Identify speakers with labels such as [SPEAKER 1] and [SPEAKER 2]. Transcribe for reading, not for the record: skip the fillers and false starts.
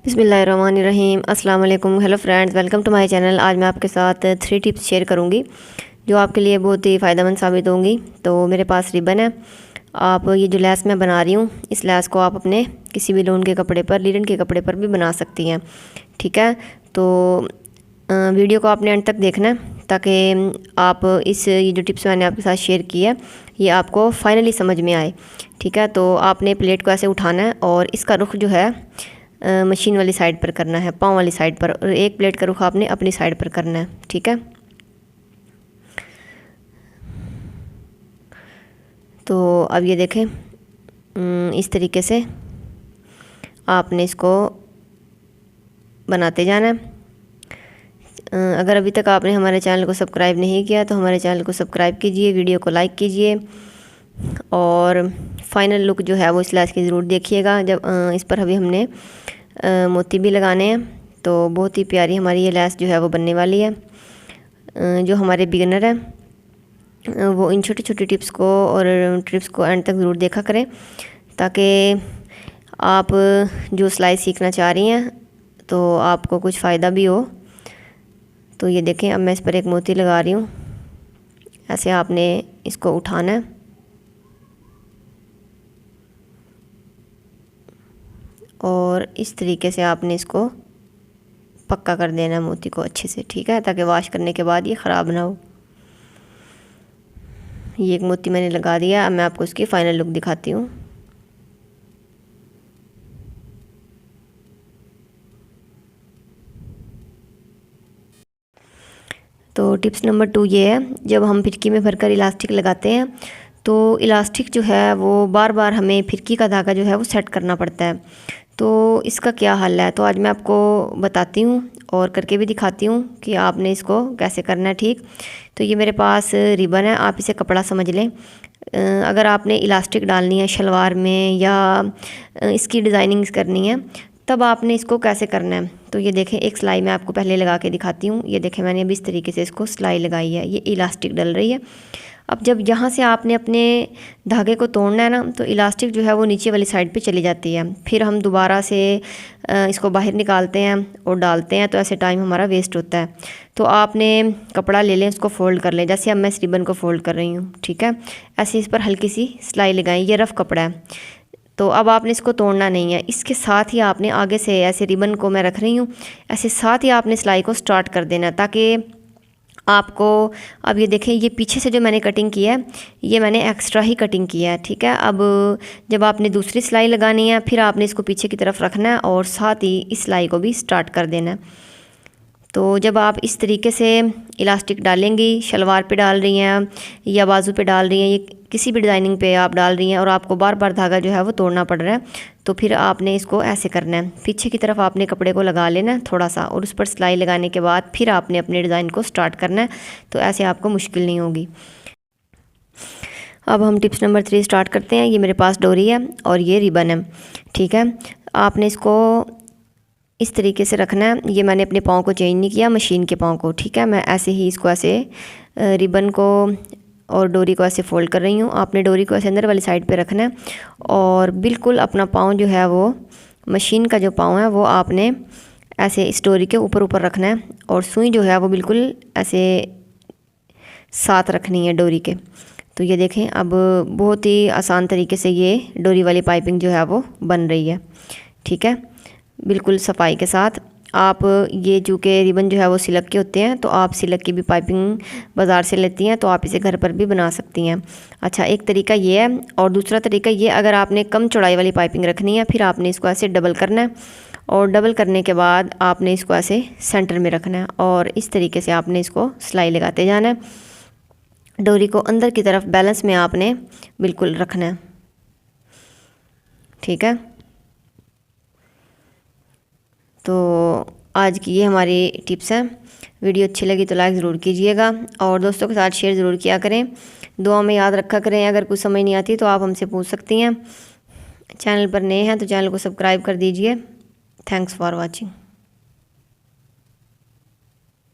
[SPEAKER 1] बिस्मिल्लाहिर्रहमानिर्रहीम। अस्सलाम वालेकुम। Hello friends, welcome to my channel. आज मैं आपके साथ 3 टिप्स शेयर करूंगी जो आपके लिए बहुत ही फ़ायदेमंद साबित होंगी। तो मेरे पास रिबन है। आप ये जो लैस मैं बना रही हूँ, इस लैस को आप अपने किसी भी लोन के कपड़े पर, लिनन के कपड़े पर भी बना सकती हैं। ठीक है, तो वीडियो को आपने अंत तक देखना है ताकि आप ये जो टिप्स मैंने आपके साथ शेयर की है ये आपको फाइनली समझ में आए। ठीक है, तो आपने प्लेट को ऐसे उठाना है और इसका रुख जो है मशीन वाली साइड पर करना है, पाँव वाली साइड पर, और एक प्लेट का रुख आपने अपनी साइड पर करना है। ठीक है, तो अब ये देखें, इस तरीके से आपने इसको बनाते जाना है। अगर अभी तक आपने हमारे चैनल को सब्सक्राइब नहीं किया तो हमारे चैनल को सब्सक्राइब कीजिए, वीडियो को लाइक कीजिए और फाइनल लुक जो है वो इस लैस की ज़रूर देखिएगा। जब इस पर अभी हमने मोती भी लगाने हैं, तो बहुत ही प्यारी हमारी ये लैस जो है वो बनने वाली है। जो हमारे बिगिनर हैं वो इन छोटी छोटी टिप्स को और ट्रिप्स को एंड तक ज़रूर देखा करें ताकि आप जो सिलाई सीखना चाह रही हैं तो आपको कुछ फ़ायदा भी हो। तो ये देखें, अब मैं इस पर एक मोती लगा रही हूँ। ऐसे आपने इसको उठाना है और इस तरीके से आपने इसको पक्का कर देना है मोती को अच्छे से। ठीक है, ताकि वॉश करने के बाद ये ख़राब ना हो। ये एक मोती मैंने लगा दिया। अब मैं आपको इसकी फ़ाइनल लुक दिखाती हूँ। तो टिप्स नंबर 2 ये है, जब हम फिरकी में भरकर इलास्टिक लगाते हैं तो इलास्टिक जो है वो बार बार हमें फिरकी का धागा जो है वो सेट करना पड़ता है। तो इसका क्या हल है, तो आज मैं आपको बताती हूँ और करके भी दिखाती हूँ कि आपने इसको कैसे करना है। ठीक, तो ये मेरे पास रिबन है, आप इसे कपड़ा समझ लें। अगर आपने इलास्टिक डालनी है शलवार में या इसकी डिज़ाइनिंग करनी है तब आपने इसको कैसे करना है। तो ये देखें, एक सिलाई मैं आपको पहले लगा के दिखाती हूँ। ये देखें, मैंने अभी इस तरीके से इसको सिलाई लगाई है, ये इलास्टिक डल रही है। अब जब यहाँ से आपने अपने धागे को तोड़ना है ना, तो इलास्टिक जो है वो नीचे वाली साइड पे चली जाती है। फिर हम दोबारा से इसको बाहर निकालते हैं और डालते हैं, तो ऐसे टाइम हमारा वेस्ट होता है। तो आपने कपड़ा ले लें, उसको फ़ोल्ड कर लें, जैसे अब मैं इस रिबन को फ़ोल्ड कर रही हूँ। ठीक है, ऐसे इस पर हल्की सी सिलाई लगाएं। ये रफ़ कपड़ा है तो अब आपने इसको तोड़ना नहीं है। इसके साथ ही आपने आगे से ऐसे रिबन को मैं रख रही हूँ, ऐसे साथ ही आपने सिलाई को स्टार्ट कर देना ताकि आपको, अब ये देखें, ये पीछे से जो मैंने कटिंग की है ये मैंने एक्स्ट्रा ही कटिंग किया है। ठीक है, अब जब आपने दूसरी सिलाई लगानी है फिर आपने इसको पीछे की तरफ रखना है और साथ ही इस सिलाई को भी स्टार्ट कर देना है। तो जब आप इस तरीके से इलास्टिक डालेंगी, शलवार पे डाल रही हैं या बाजू पे डाल रही हैं, ये किसी भी डिज़ाइनिंग पे आप डाल रही हैं और आपको बार बार धागा जो है वो तोड़ना पड़ रहा है, तो फिर आपने इसको ऐसे करना है। पीछे की तरफ आपने कपड़े को लगा लेना है थोड़ा सा और उस पर सिलाई लगाने के बाद फिर आपने अपने डिज़ाइन को स्टार्ट करना है, तो ऐसे आपको मुश्किल नहीं होगी। अब हम टिप्स नंबर 3 स्टार्ट करते हैं। ये मेरे पास डोरी है और ये रिबन है। ठीक है, आपने इसको इस तरीके से रखना है। ये मैंने अपने पाँव को चेंज नहीं किया, मशीन के पाँव को। ठीक है, मैं ऐसे ही इसको ऐसे रिबन को और डोरी को ऐसे फोल्ड कर रही हूँ। आपने डोरी को ऐसे अंदर वाली साइड पे रखना है और बिल्कुल अपना पाँव जो है वो, मशीन का जो पाँव है वो आपने ऐसे इस डोरी के ऊपर ऊपर रखना है और सुई जो है वो बिल्कुल ऐसे साथ रखनी है डोरी के। तो ये देखें, अब बहुत ही आसान तरीके से ये डोरी वाली पाइपिंग जो है वो बन रही है। ठीक है, बिल्कुल सफाई के साथ। आप ये चूँकि रिबन जो है वो सिल्क के होते हैं तो आप सिल्क की भी पाइपिंग बाज़ार से लेती हैं, तो आप इसे घर पर भी बना सकती हैं। अच्छा, एक तरीका ये है और दूसरा तरीका ये, अगर आपने कम चौड़ाई वाली पाइपिंग रखनी है फिर आपने इसको ऐसे डबल करना है और डबल करने के बाद आपने इसको ऐसे सेंटर में रखना है और इस तरीके से आपने इसको सिलाई लगाते जाना है। डोरी को अंदर की तरफ बैलेंस में आपने बिल्कुल रखना है। ठीक है, तो आज की ये हमारी टिप्स हैं। वीडियो अच्छी लगी तो लाइक ज़रूर कीजिएगा और दोस्तों के साथ शेयर ज़रूर किया करें। दुआ में याद रखा करें। अगर कुछ समझ नहीं आती तो आप हमसे पूछ सकती हैं। चैनल पर नए हैं तो चैनल को सब्सक्राइब कर दीजिए। Thanks for watching.